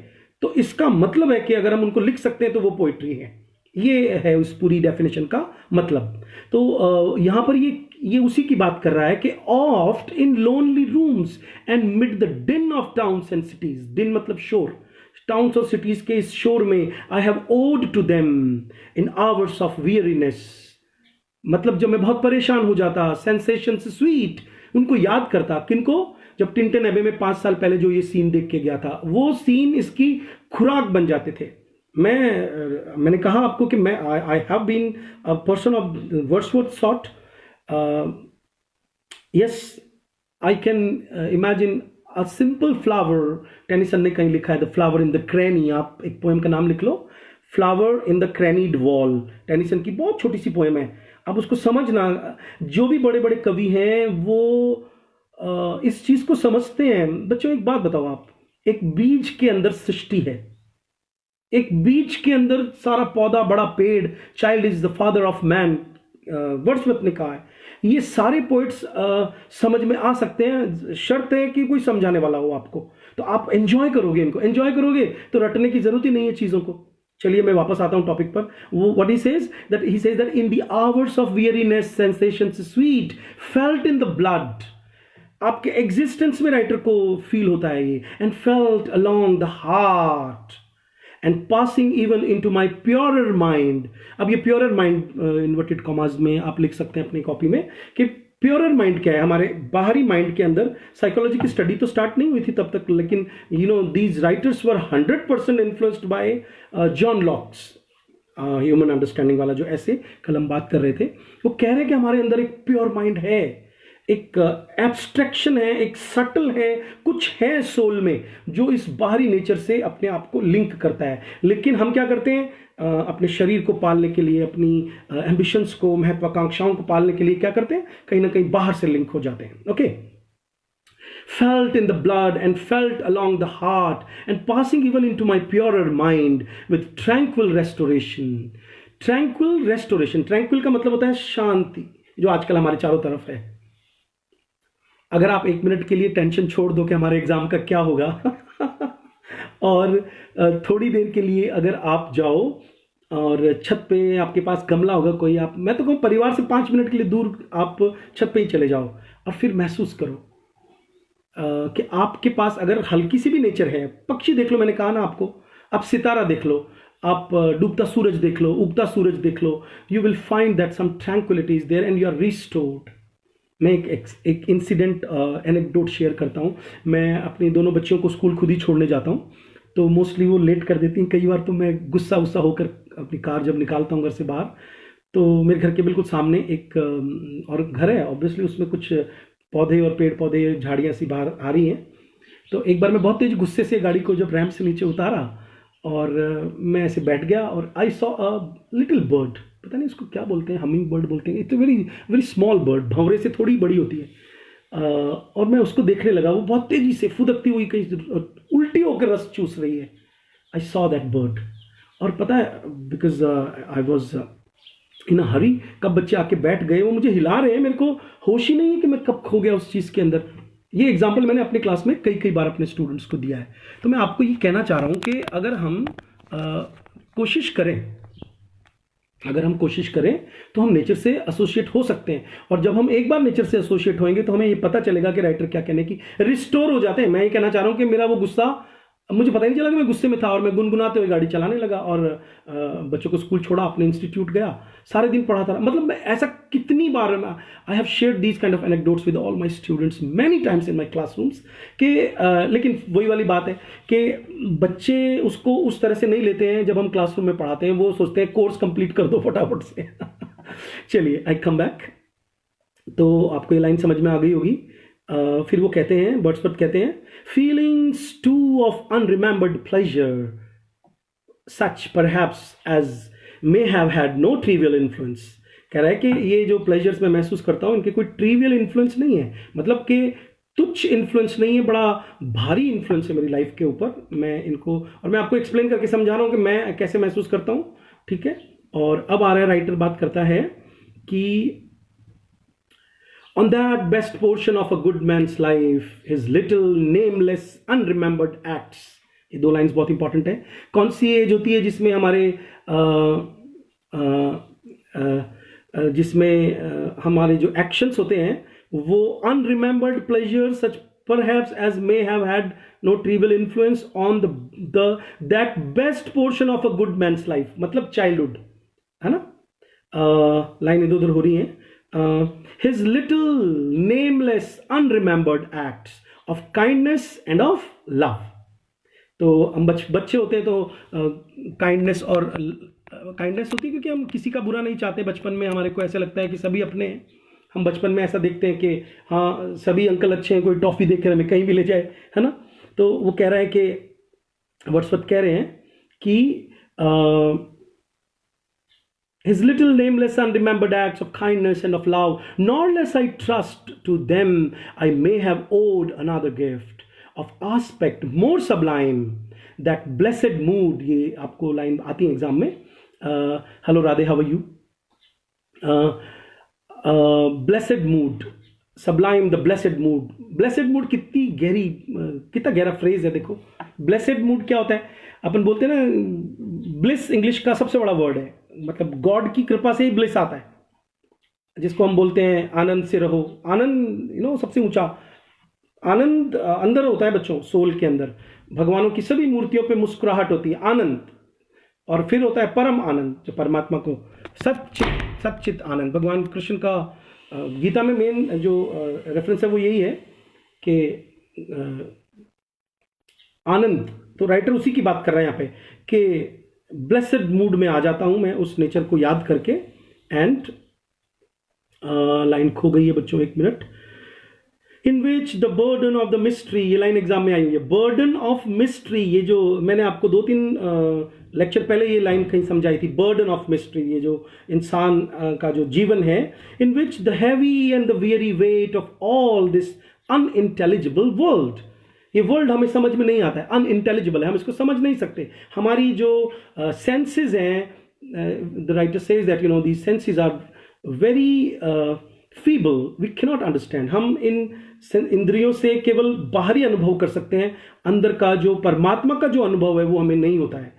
A: तो इसका मतलब है कि अगर हम उनको लिख सकते हैं तो वो पोइट्री है. ये है उस पूरी डेफिनेशन का मतलब. तो यहाँ पर ये उसी की बात कर रहा है कि oft in lonely rooms and mid the डिन ऑफ टाउन्स एंड सिटीज. डिन मतलब शोर, टाउन्स और सिटीज के इस शोर में I have owed to them in hours of weariness. मतलब जब मैं बहुत परेशान हो जाता, सेंसेशन से स्वीट, उनको याद करता. किनको? जब टिंटन एबे में 5 साल पहले जो ये सीन देख के गया था, वो सीन इसकी खुराक बन जाते थे. मैंने कहा आपको कि मैं I have been a person of Wordsworth sort. Yes, I can imagine a simple flower. Tennyson ने कहीं लिखा है the flower in the crannie. आप एक पोएम का नाम लिख लो, flower in the crannied wall. Tennyson की बहुत छोटी सी पोएम है. अब उसको समझना, जो भी बड़े बड़े कवि हैं वो इस चीज को समझते हैं. बच्चों एक बात बताओ, आप, एक बीज के अंदर सृष्टि है, एक बीज के अंदर सारा पौधा, बड़ा पेड़. Child is the father of man, Wordsworth ने कहा है. ये सारे पोइट्स समझ में आ सकते हैं, शर्त है कि कोई समझाने वाला हो आपको, तो आप एंजॉय करोगे. इनको एंजॉय करोगे तो रटने की जरूरत ही नहीं है चीजों को. चलिए मैं वापस आता हूं टॉपिक पर. वो what he says that in the hours of weariness sensations sweet felt in the blood. आपके एग्जिस्टेंस में राइटर को फील होता है ये. And felt along the heart and passing even into my purer mind. अब ये प्योरर माइंड इन्वर्टेड कॉमास में आप लिख सकते हैं अपनी कॉपी में कि प्योरर माइंड क्या है, हमारे बाहरी माइंड के अंदर। साइकोलॉजी की स्टडी तो स्टार्ट नहीं हुई थी तब तक, लेकिन these writers were 100% influenced by John locks human understanding वाला जो ऐसे कल हम बात कर रहे थे। वो कह रहे हैं कि हमारे अंदर एक प्योर माइंड है, एक एब्स्ट्रैक्शन है, एक सटल है, कुछ है सोल में जो इस बाहरी नेचर से अपने आप को लिंक करता है। लेकिन हम क्या करते हैं, अपने शरीर को पालने के लिए, अपनी एम्बिशंस को, महत्वाकांक्षाओं को पालने के लिए क्या करते हैं, कहीं ना कहीं बाहर से लिंक हो जाते हैं। Okay, felt in the blood and felt along the heart and passing even into my purer mind with tranquil restoration. Tranquil restoration, tranquil का मतलब होता है शांति, जो आजकल हमारे चारों तरफ है। अगर आप 1 मिनट के लिए टेंशन छोड़ दो कि हमारे एग्जाम का क्या होगा और थोड़ी देर के लिए अगर आप जाओ और छत पे आपके पास गमला होगा कोई, आप, मैं तो कहूँ परिवार से 5 मिनट के लिए दूर आप छत पे ही चले जाओ और फिर महसूस करो कि आपके पास अगर हल्की सी भी नेचर है, पक्षी देख लो, मैंने कहा ना आपको, आप सितारा देख लो, आप डूबता सूरज देख लो, उगता सूरज देख लो, you will find that some tranquillity is there and you are restored. मैं एक इंसिडेंट एनेक्डोट शेयर करता हूँ। मैं अपनी दोनों बच्चियों को स्कूल खुद ही छोड़ने जाता हूँ, तो मोस्टली वो लेट कर देती हैं। कई बार तो मैं गुस्सा होकर अपनी कार जब निकालता हूँ घर से बाहर, तो मेरे घर के बिल्कुल सामने एक और घर है, ऑब्वियसली उसमें कुछ पौधे और पेड़ पौधे, झाड़ियाँ सी बाहर आ रही हैं। तो एक बार मैं बहुत तेज गुस्से से गाड़ी को जब रैंप से नीचे उतारा और मैं ऐसे बैठ गया और I saw a little bird, पता नहीं उसको क्या बोलते हैं, हमिंग बर्ड बोलते हैं, it's very very small bird, भंवरे से थोड़ी बड़ी होती है। और मैं उसको देखने लगा, वो बहुत तेजी से फुदकती हुई कहीं उल्टी होकर रस चूस रही है। आई सॉ दैट बर्ड, और पता है बिकॉज आई वॉज इन अ हरी, कब बच्चे आके बैठ गए, वो मुझे हिला रहे हैं, मेरे को होश ही नहीं है कि मैं कब खो गया उस चीज़ के अंदर। ये एग्जाम्पल मैंने अपने क्लास में कई बार अपने स्टूडेंट्स को दिया है। तो मैं आपको ये कहना चाह रहा हूँ कि अगर हम कोशिश करें, अगर हम कोशिश करें तो हम नेचर से एसोसिएट हो सकते हैं। और जब हम एक बार नेचर से एसोसिएट होंगे तो हमें ये पता चलेगा कि राइटर क्या कहने की, रिस्टोर हो जाते हैं। मैं ये कहना चाह रहा हूँ कि मेरा वो गुस्सा, मुझे पता ही नहीं चला कि मैं गुस्से में था और मैं गुनगुनाते हुए गाड़ी चलाने लगा और बच्चों को स्कूल छोड़ा, अपने इंस्टीट्यूट गया, सारे दिन पढ़ाता रहा। मतलब मैं ऐसा कितनी बार, I have shared these kind of anecdotes with all my students many times in my classrooms कि लेकिन वही वाली बात है कि बच्चे उसको उस तरह से नहीं लेते हैं। जब हम क्लासरूम में पढ़ाते हैं वो सोचते हैं कोर्स कंप्लीट कर दो फटाफट से चलिए, आई कम बैक। तो आपको ये लाइन समझ में आ गई होगी। फिर वो कहते हैं, वर्ड्सवर्थ कहते हैं, feelings too of unremembered pleasure such perhaps as may have had no trivial influence. कह रहा है कि ये जो प्लेजर्स मैं महसूस करता हूँ इनके कोई ट्रिवियल इन्फ्लुएंस नहीं है, मतलब कि तुच्छ इन्फ्लुएंस नहीं है, बड़ा भारी इन्फ्लुएंस है मेरी लाइफ के ऊपर। मैं इनको, और मैं आपको एक्सप्लेन करके समझा रहा हूँ कि मैं कैसे महसूस करता हूँ, ठीक है। और अब आ रहा है, राइटर बात करता है कि on that best portion of a good man's life, his little nameless unremembered acts। ये 2 लाइन्स बहुत इंपॉर्टेंट है। कौन सी एज होती है जिसमें हमारे जिसमें हमारे जो एक्शंस होते हैं वो unremembered pleasure such perhaps as may have had no trivial influence on that best portion of a good man's life, मतलब चाइल्डहुड, है ना। लाइन इधर उधर हो रही है। his little nameless unremembered acts of kindness and of love। तो हम बच्चे होते हैं तो काइंडनेस और काइंडनेस होती है क्योंकि हम किसी का बुरा नहीं चाहते। बचपन में हमारे को ऐसा लगता है कि सभी अपने हैं। हम बचपन में ऐसा देखते हैं कि हाँ सभी अंकल अच्छे हैं, कोई टॉफ़ी देख कर हमें कहीं भी ले जाए, है ना। तो वो कह रहा है कि वर्ड्सवर्थ कह रहे हैं कि his little nameless unremembered acts of kindness and of love, nor less I trust to them I may have owed another gift of aspect more sublime, that blessed mood। ये आपको लाइन आती है exam में, hello Radhe, how are you, blessed mood, sublime the blessed mood। blessed mood कितनी गहरी, कितना गहरा phrase है। देखो blessed mood क्या होता है, अपन बोलते हैं ना ब्लिस इंग्लिश का सबसे बड़ा वर्ड है, मतलब गॉड की कृपा से ही ब्लिस आता है, जिसको हम बोलते हैं आनंद से रहो। आनंद सबसे ऊंचा आनंद अंदर होता है बच्चों, सोल के अंदर। भगवानों की सभी मूर्तियों पे मुस्कुराहट होती है, आनंद। और फिर होता है परम आनंद, जो परमात्मा को सच्चित आनंद, भगवान कृष्ण का गीता में मेन जो रेफरेंस है वो यही है कि आनंद, तो राइटर उसी की बात कर रहा है यहाँ पे कि ब्लेसड मूड में आ जाता हूँ मैं उस नेचर को याद करके। एंड लाइन खो गई है बच्चों, एक minute. In which the burden of the mystery, ये लाइन एग्जाम में आई हुई है, बर्डन ऑफ मिस्ट्री, ये जो मैंने आपको 2-3 लेक्चर पहले ये लाइन कहीं समझाई थी, बर्डन ऑफ मिस्ट्री, ये जो इंसान का जो जीवन है, in which the heavy and the weary weight of all this unintelligible world, ये वर्ल्ड हमें समझ में नहीं आता है, अनइंटेलिजिबल है, हम इसको समझ नहीं सकते। हमारी जो सेंसेस हैं, the writer says that these senses are very feeble, we cannot understand. हम इन इंद्रियों से केवल बाहरी अनुभव कर सकते हैं, अंदर का जो परमात्मा का जो अनुभव है वो हमें नहीं होता है।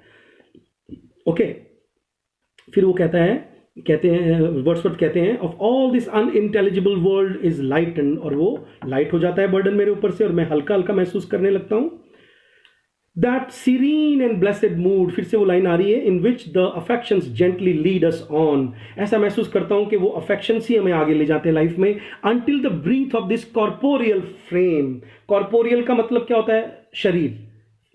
A: ओके फिर वो कहते हैं वर्ड्सवर्थ कहते हैं, of all this unintelligible world is lightened, और वो लाइट हो जाता है बर्डन मेरे ऊपर से और मैं हल्का हल्का महसूस करने लगता हूं। That serene and blessed mood, फिर से वो लाइन आ रही है, in which the affections gently lead us on, ऐसा महसूस करता हूं कि वो अफेक्शंस ही हमें आगे ले जाते हैं लाइफ में, until the breath of this corporeal frame. Corporeal का मतलब क्या होता है? शरीर,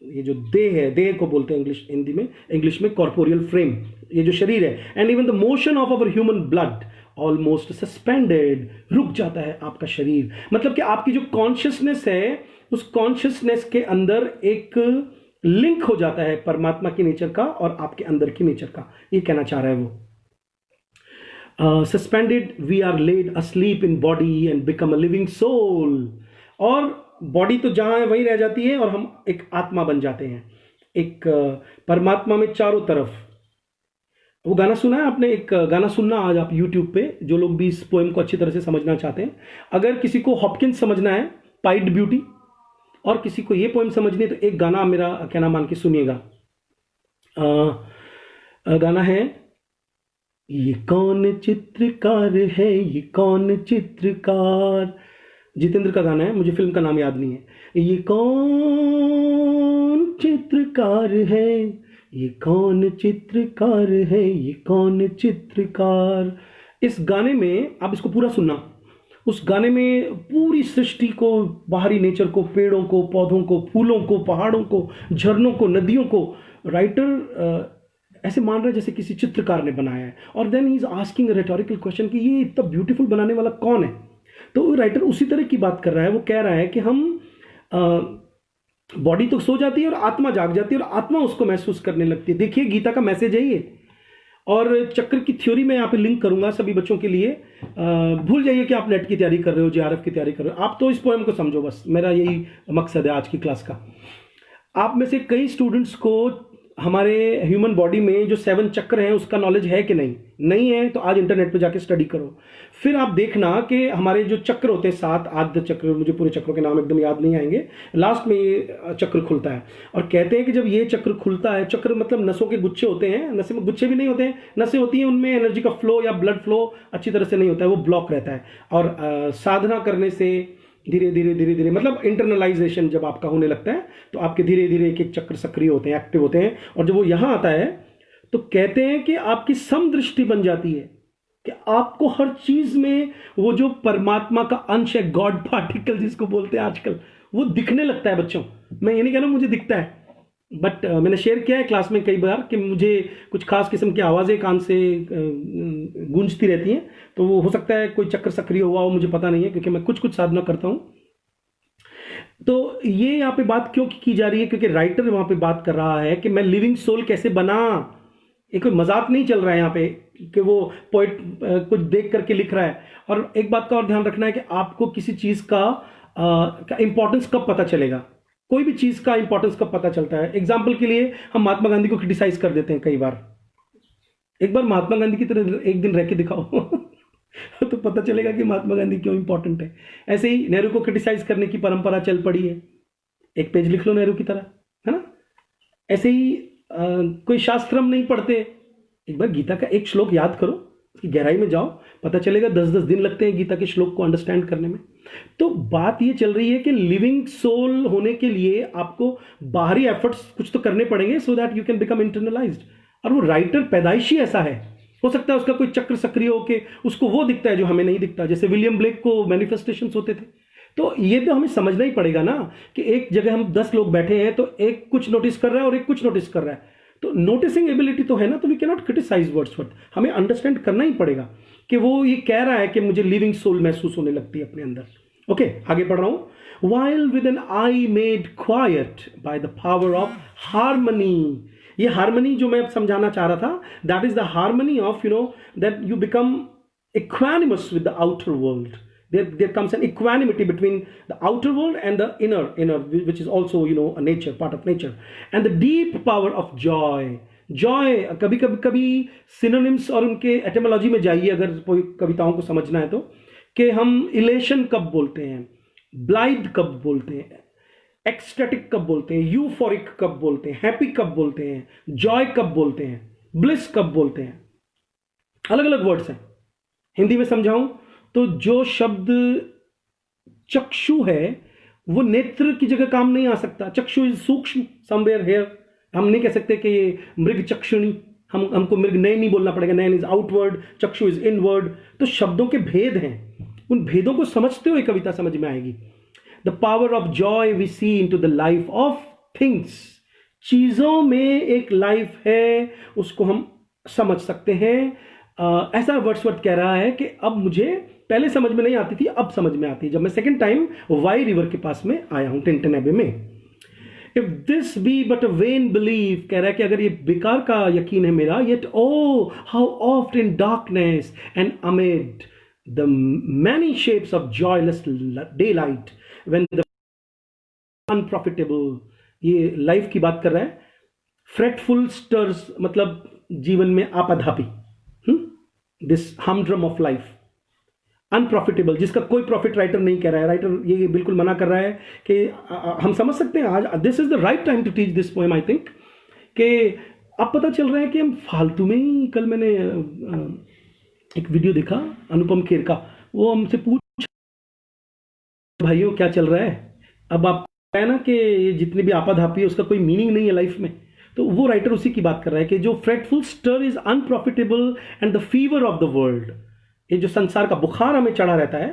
A: ये जो देह है, देह को बोलते हैं हिंदी में, इंग्लिश में कॉर्पोरियल फ्रेम, ये जो शरीर है। And even the motion of our human blood almost suspended, रुक जाता है आपका शरीर। मतलब कि आपकी जो कॉन्शियसनेस है, उस कॉन्शियसनेस के अंदर एक लिंक हो जाता है परमात्मा की नेचर का और आपके अंदर की नेचर का, ये कहना चाह रहा है वो। Suspended we are laid asleep in body and become a living soul, और बॉडी तो जहां है वहीं रह जाती है और हम एक आत्मा बन जाते हैं, एक परमात्मा में चारों तरफ। वो गाना सुना है आपने? एक गाना सुनना आज आप YouTube पे, जो लोग भी इस पोएम को अच्छी तरह से समझना चाहते हैं। अगर किसी को हॉपकिंस समझना है, पाइड ब्यूटी, और किसी को ये पोएम समझनी है, तो एक गाना मेरा कहना मान के सुनिएगा। गाना है, ये कौन चित्रकार है, ये कौन चित्रकार, जितेंद्र का गाना है, मुझे फिल्म का नाम याद नहीं है। ये कौन चित्रकार है, ये कौन चित्रकार है, ये कौन चित्रकार। इस गाने में आप इसको पूरा सुनना, उस गाने में पूरी सृष्टि को, बाहरी नेचर को, पेड़ों को, पौधों को, फूलों को, पहाड़ों को, झरनों को, नदियों को राइटर ऐसे मान रहा है जैसे किसी चित्रकार ने बनाया है। और then he is asking a rhetorical question कि ये इतना ब्यूटीफुल बनाने वाला कौन है। तो राइटर उसी तरह की बात कर रहा है। वो कह रहा है कि हम बॉडी तो सो जाती है और आत्मा जाग जाती है और आत्मा उसको महसूस करने लगती है। देखिए गीता का मैसेज है ये। और चक्र की थ्योरी में यहाँ पे लिंक करूंगा सभी बच्चों के लिए। भूल जाइए कि आप नेट की तैयारी कर रहे हो, जेआरएफ की तैयारी कर रहे हो, आप तो इस पोएम को समझो, बस मेरा यही मकसद है आज की क्लास का। आप में से कई स्टूडेंट्स को हमारे ह्यूमन बॉडी में जो 7 चक्र हैं उसका नॉलेज है कि नहीं है, तो आज इंटरनेट पे जाके स्टडी करो। फिर आप देखना कि हमारे जो चक्र होते हैं 7 आद्य चक्र, मुझे पूरे चक्रों के नाम एकदम याद नहीं आएंगे, लास्ट में ये चक्र खुलता है। और कहते हैं कि जब ये चक्र खुलता है, चक्र मतलब नसों के गुच्छे होते हैं, नसें में गुच्छे भी नहीं होते हैं, नसें होती हैं, उनमें एनर्जी का फ्लो या ब्लड फ्लो अच्छी तरह से नहीं होता है, वो ब्लॉक रहता है। और साधना करने से धीरे धीरे मतलब इंटरनलाइजेशन जब आपका होने लगता है तो आपके धीरे धीरे एक एक चक्र सक्रिय होते हैं, एक्टिव होते हैं। और जब वो यहां आता है तो कहते हैं कि आपकी समदृष्टि बन जाती है कि आपको हर चीज में वो जो परमात्मा का अंश है, गॉड पार्टिकल जिसको बोलते हैं आजकल, वो दिखने लगता है बच्चों। मैं ये नहीं कह रहा मुझे दिखता है, बट मैंने शेयर किया है क्लास में कई बार कि मुझे कुछ खास किस्म की आवाज़ें कान से गूंजती रहती हैं। तो वो हो सकता है कोई चक्र सक्रिय हुआ हो, मुझे पता नहीं है, क्योंकि मैं कुछ साधना करता हूं। तो ये यहाँ पे बात क्यों की जा रही है? क्योंकि राइटर वहां पे बात कर रहा है कि मैं लिविंग सोल कैसे बना। ये कोई मजाक नहीं चल रहा है यहाँ पे कि वो पोइट कुछ देख करके लिख रहा है। और एक बात का और ध्यान रखना है कि आपको किसी चीज का इंपॉर्टेंस कब पता चलेगा। कोई भी चीज का इंपॉर्टेंस कब पता चलता है? एग्जाम्पल के लिए हम महात्मा गांधी को क्रिटिसाइज कर देते हैं कई बार। एक बार महात्मा गांधी की तरह एक दिन रह के दिखाओ तो पता चलेगा कि महात्मा गांधी क्यों इंपॉर्टेंट है। ऐसे ही नेहरू को क्रिटिसाइज करने की परंपरा चल पड़ी है, एक पेज लिख लो नेहरू की तरह, है ना। ऐसे ही कोई शास्त्र हम नहीं पढ़ते, एक बार गीता का एक श्लोक याद करो, उसकी गहराई में जाओ, पता चलेगा 10-10 दिन लगते हैं गीता के श्लोक को अंडरस्टैंड करने में। तो बात ये चल रही है कि लिविंग सोल होने के लिए आपको बाहरी एफर्ट्स कुछ तो करने पड़ेंगे so that you can become internalised. और वो राइटर पैदाइशी ऐसा है हो सकता है उसका कोई चक्र सक्रिय होके उसको वो दिखता है जो हमें नहीं दिखता, जैसे विलियम ब्लेक को मैनिफेस्टेशंस होते थे। तो ये तो हमें समझना ही पड़ेगा ना कि एक जगह हम 10 लोग बैठे हैं तो एक कुछ नोटिस कर रहा है और एक कुछ नोटिस कर रहा है, तो नोटिसिंग एबिलिटी तो है ना, तो we can not criticize Wordsworth, हमें अंडरस्टैंड करना ही पड़ेगा कि वो ये कह रहा है कि मुझे लिविंग सोल महसूस होने लगती है अपने अंदर। ओके, आगे पढ़ रहा हूं। While with an eye made quiet by the power of harmony. ये हार्मनी जो मैं समझाना चाह रहा था, that is the harmony of that you become equanimous with the outer world. There comes an equanimity between the outer world and the inner, which is also a nature, part of nature, and the deep power of joy. कभी synonyms और उनके etymology में जाइए अगर कोई कविताओं को समझना है तो, कि हम elation कब बोलते हैं, blithe कब बोलते हैं, ecstatic कब बोलते हैं, euphoric कब बोलते हैं, happy कब बोलते हैं, joy कब बोलते हैं, bliss कब बोलते हैं, अलग अलग वर्ड्स हैं। हिंदी में समझाऊं तो जो शब्द चक्षु है वो नेत्र की जगह काम नहीं आ सकता। चक्षु इज सूक्ष्म, समवेयर हेयर। हम नहीं कह सकते कि ये मृग चक्षुणी, हमको मृग नयन नहीं बोलना पड़ेगा, नयन इज आउटवर्ड, चक्षु इज इनवर्ड। तो शब्दों के भेद हैं, उन भेदों को समझते हुए कविता समझ में आएगी। The power of joy we see into the life of things. चीजों में एक लाइफ है, उसको हम समझ सकते हैं। ऐसा वर्ड्सवर्थ कह रहा है कि अब मुझे पहले समझ में नहीं आती थी, अब समझ में आती है जब मैं सेकंड टाइम वाई रिवर के पास में आया हूं, टिंटन एबे में। If this be but a vain belief, कह रहा है कि अगर ये बेकार का यकीन है मेरा, yet O how oft in darkness and amid the many shapes of joyless daylight when the unprofitable, ये लाइफ की बात कर रहा है, फ्रेटफुल स्टर्स मतलब जीवन में आपाधापी, this humdrum of life, unprofitable, जिसका कोई प्रॉफिट राइटर नहीं कह रहा है। राइटर ये बिल्कुल मना कर रहा है कि हम समझ सकते हैं आज this is the right time to teach this poem, I think, कि अब पता चल रहा है कि हम फालतू में ही। कल मैंने एक वीडियो देखा अनुपम खेर का, वो हमसे पूछ, भाइयों क्या चल रहा है, अब आप है ना कि ये जितनी भी आपाधापी है उसका कोई मीनिंग नहीं है लाइफ में। तो वो राइटर उसी की बात कर रहा है कि जो fretful stir is unprofitable and the fever of the world, ये जो संसार का बुखार हमें चढ़ा रहता है,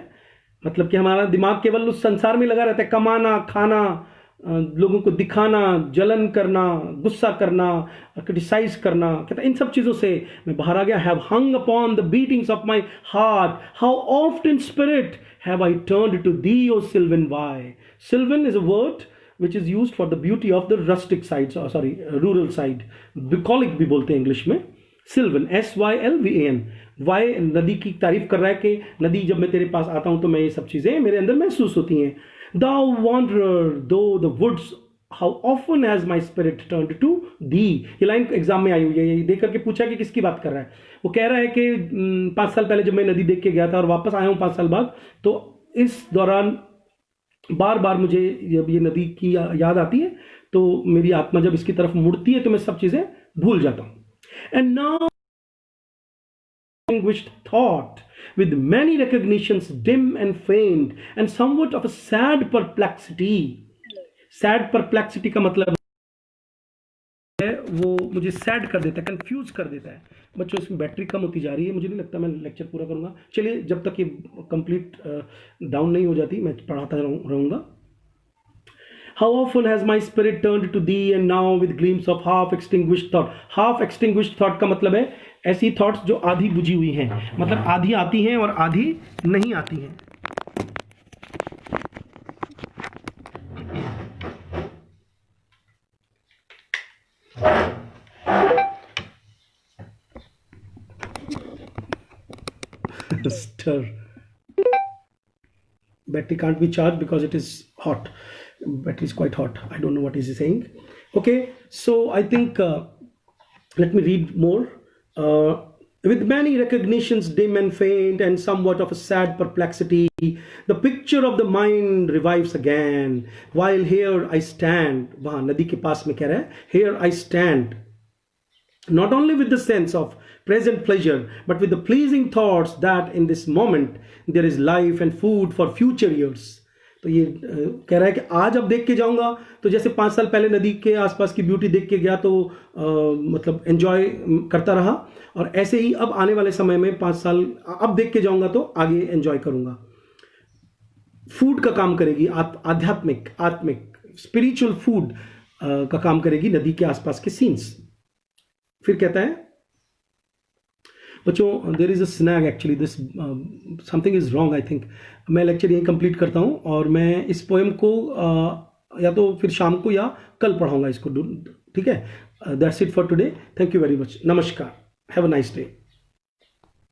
A: मतलब कि हमारा दिमाग केवल उस संसार में लगा रहता है, कमाना, खाना, लोगों को दिखाना, जलन करना, गुस्सा करना, क्रिटिसाइज करना, कहता इन सब चीजों से मैं बाहर आ गया। Have hung upon the beatings of my heart, how oft in spirit have I turned to thee O sylvan Wye. Sylvan is a word which is used for the beauty of the rustic sides, rural side, bucolic भी बोलते हैं English में। सिल्वन, SYLVAN, Y नदी की तारीफ कर रहा है कि नदी जब मैं तेरे पास आता हूं तो मैं ये सब चीजें मेरे अंदर महसूस होती हैं। Thou wanderer though the woods, how often has my spirit turned to thee। ये लाइन एग्जाम में आई हुई है, ये देख करके पूछा कि किसकी बात कर रहा है। वो कह रहा है कि 5 साल पहले जब मैं नदी देख के गया था और वापस आया हूँ 5 साल बाद, तो इस दौरान बार बार मुझे जब ये नदी की याद आती है तो मेरी आत्मा जब इसकी तरफ मुड़ती है तो मैं सब चीजें भूल जाता हूं। And now distinguished thought with many recognitions dim and faint and somewhat of a sad perplexity। sad perplexity का मतलब है वो मुझे सैड कर देता है, कंफ्यूज कर देता है। बच्चों इसमें बैटरी कम होती जा रही है, मुझे नहीं लगता मैं लेक्चर पूरा करूंगा। चलिए जब तक ये कंप्लीट डाउन नहीं हो जाती मैं पढ़ाता रहूंगा। How often has my spirit turned to thee and now with gleams of half extinguished thought। half extinguished thought का मतलब है ऐसी थॉट्स जो आधी बुझी हुई हैं, मतलब आधी आती हैं और आधी नहीं आती हैं। Stir. Battery can't be charged because it is hot. Battery is quite hot. I don't know what is he saying. Okay, so I think let me read more. With many recognitions dim and faint and somewhat of a sad perplexity, the picture of the mind revives again. While here I stand, वहाँ नदी के पास में कह रहा है, here I stand, not only with the sense of present pleasure, but with the pleasing thoughts that in this moment there is life and food for future years। तो ये कह रहा है कि आज अब देख के जाऊंगा तो जैसे 5 साल पहले नदी के आसपास की ब्यूटी देख के गया तो मतलब एंजॉय करता रहा, और ऐसे ही अब आने वाले समय में 5 साल अब देख के जाऊंगा तो आगे एंजॉय करूंगा। फूड का काम करेगी, आध्यात्मिक आत्मिक स्पिरिचुअल फूड का काम करेगी नदी के आसपास के सीन्स। फिर कहता है बच्चों, there is a snag actually, this something is wrong I think. मैं लेक्चर यहीं कंप्लीट करता हूँ और मैं इस पोएम को या तो फिर शाम को या कल पढ़ाऊंगा इसको, ठीक है। That's it for today, thank you very much, नमस्कार, हैव अ नाइस डे।